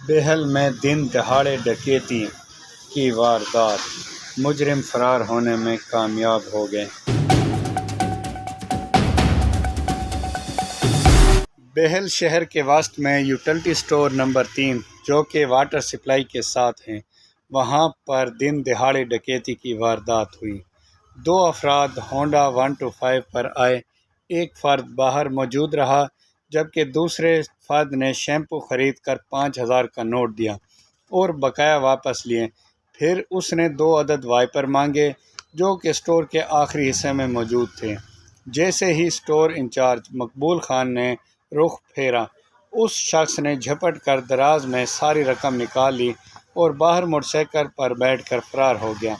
بہل میں دن دہاڑے ڈکیتی کی واردات، مجرم فرار ہونے میں کامیاب ہو گئے۔ بہل شہر کے وسط میں یوٹیلٹی سٹور نمبر 3 جو کہ واٹر سپلائی کے ساتھ ہیں، وہاں پر دن دہاڑے ڈکیتی کی واردات ہوئی۔ 2 افراد ہونڈا 125 پر آئے، ایک فرد باہر موجود رہا جبکہ دوسرے فرد نے شیمپو خرید کر 5,000 کا نوٹ دیا اور بقایا واپس لیے۔ پھر اس نے 2 عدد وائپر مانگے جو کہ سٹور کے آخری حصے میں موجود تھے۔ جیسے ہی سٹور انچارج مقبول خان نے رخ پھیرا، اس شخص نے جھپٹ کر دراز میں ساری رقم نکال لی اور باہر موٹر سائیکل پر بیٹھ کر فرار ہو گیا۔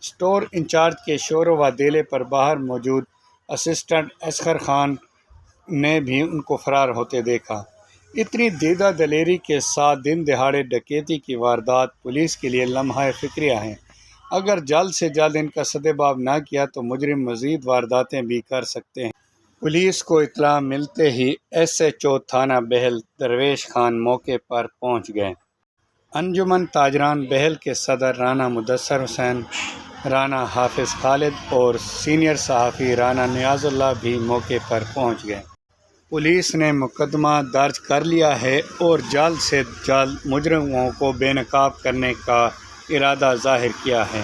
سٹور انچارج کے شور و دیلے پر باہر موجود اسسٹنٹ اصغر خان نے بھی ان کو فرار ہوتے دیکھا۔ اتنی دیدہ دلیری کے ساتھ دن دہاڑے ڈکیتی کی واردات پولیس کے لیے لمحہ فکریہ ہیں۔ اگر جلد سے جلد ان کا سدباب نہ کیا تو مجرم مزید وارداتیں بھی کر سکتے ہیں۔ پولیس کو اطلاع ملتے ہی ایس ایچ او تھانہ بہل درویش خان موقع پر پہنچ گئے۔ انجمن تاجران بہل کے صدر رانا مدثر حسین، رانا حافظ خالد اور سینئر صحافی رانا نیاز اللہ بھی موقع پر پہنچ گئے۔ پولیس نے مقدمہ درج کر لیا ہے اور جلد سے جلد مجرموں کو بے نقاب کرنے کا ارادہ ظاہر کیا ہے۔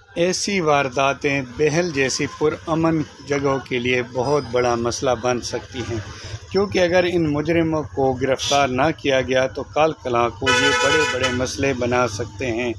ایسی وارداتیں بہل جیسی پرامن جگہوں کے لیے بہت بڑا مسئلہ بن سکتی ہیں، کیونکہ اگر ان مجرموں کو گرفتار نہ کیا گیا تو کل کو یہ بڑے بڑے مسئلے بنا سکتے ہیں۔